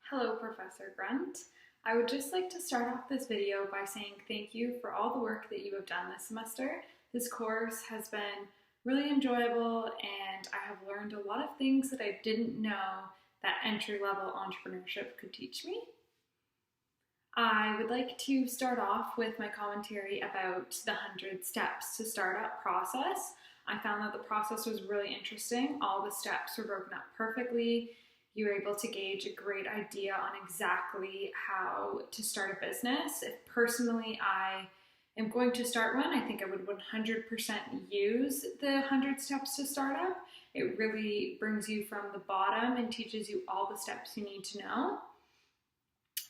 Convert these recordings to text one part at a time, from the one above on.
Hello, Professor Grunt. I would just like to start off this video by saying thank you for all the work that you have done this semester. This course has been really enjoyable and I have learned a lot of things that I didn't know that entry-level entrepreneurship could teach me. I would like to start off with my commentary about the 100 steps to startup process. I found that the process was really interesting. All the steps were broken up perfectly. You were able to gauge a great idea on exactly how to start a business. If personally I am going to start one, I think I would 100% use the 100 steps to startup. It really brings you from the bottom and teaches you all the steps you need to know.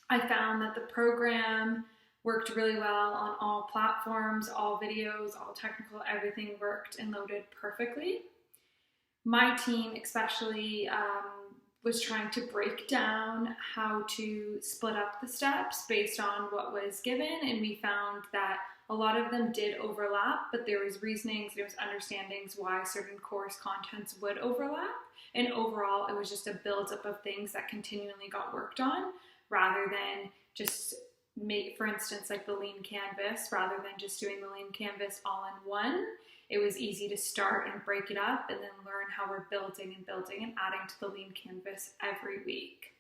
I found that the program worked really well on all platforms, all videos, all technical, everything worked and loaded perfectly. My team especially was trying to break down how to split up the steps based on what was given, and we found that a lot of them did overlap, but there was reasonings, there was understandings why certain course contents would overlap, and overall it was just a build-up of things that continually got worked on rather than just make, for instance, like the lean canvas, rather than just doing the lean canvas all in one. It was easy to start and break it up and then learn how we're building and adding to the lean canvas every week.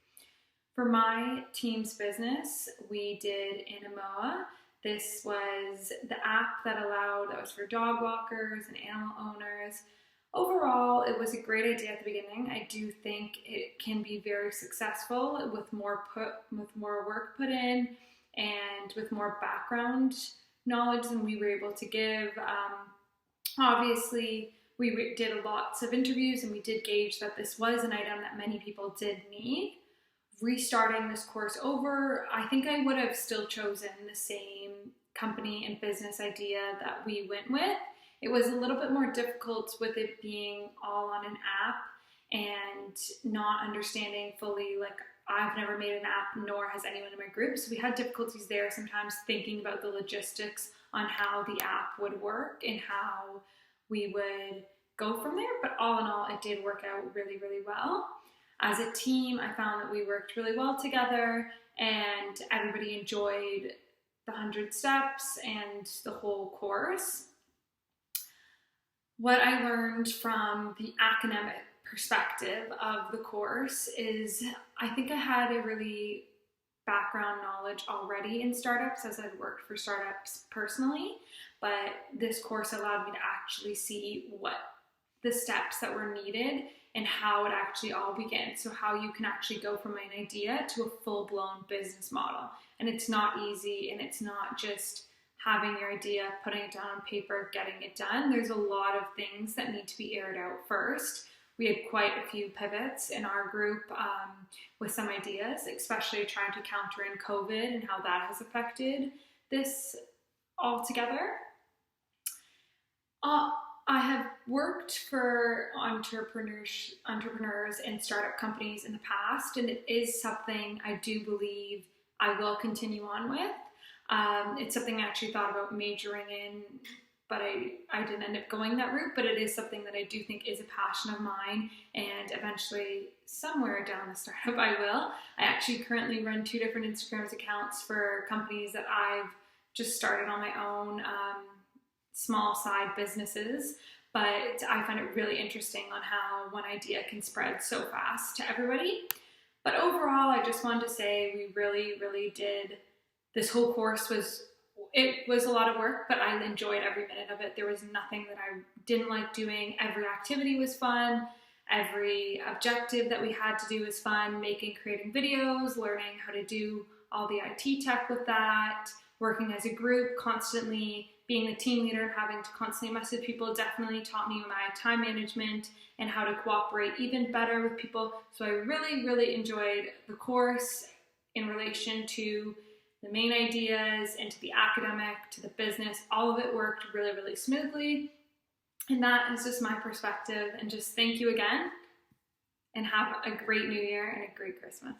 For my team's business, we did Animoa. This was the app that was for dog walkers and animal owners. Overall, it was a great idea at the beginning. I do think it can be very successful with more work put in and with more background knowledge than we were able to give. Obviously, we did lots of interviews and we did gauge that this was an item that many people did need. Restarting this course over, I think I would have still chosen the same company and business idea that we went with. It was a little bit more difficult with it being all on an app and not understanding fully, like I've never made an app, nor has anyone in my group. So we had difficulties there sometimes thinking about the logistics on how the app would work and how we would go from there. But all in all, it did work out really, really well. As a team, I found that we worked really well together and everybody enjoyed the 100 steps and the whole course. What I learned from the academic perspective of the course is I think I had a really background knowledge already in startups as I'd worked for startups personally, but this course allowed me to actually see what the steps that were needed and how it actually all begins. So how you can actually go from an idea to a full-blown business model. And it's not easy, and it's not just having your idea, putting it down on paper, getting it done. There's a lot of things that need to be aired out first. We had quite a few pivots in our group with some ideas, especially trying to counter in COVID and how that has affected this altogether. I have worked for entrepreneurs and startup companies in the past, and it is something I do believe I will continue on with. It's something I actually thought about majoring in, but I didn't end up going that route, but it is something that I do think is a passion of mine, and eventually somewhere down the startup I will. I actually currently run 2 different Instagram accounts for companies that I've just started on my own, small side businesses, but I find it really interesting on how one idea can spread so fast to everybody. But overall, I just wanted to say we really, really did. This whole course was a lot of work, but I enjoyed every minute of it. There was nothing that I didn't like doing. Every activity was fun. Every objective that we had to do was fun. Creating videos, learning how to do all the IT tech with that, working as a group, constantly being the team leader and having to constantly message people definitely taught me my time management and how to cooperate even better with people. So I really, really enjoyed the course in relation to the main ideas and to the academic, to the business. All of it worked really, really smoothly. And that is just my perspective. And just thank you again and have a great New Year and a great Christmas.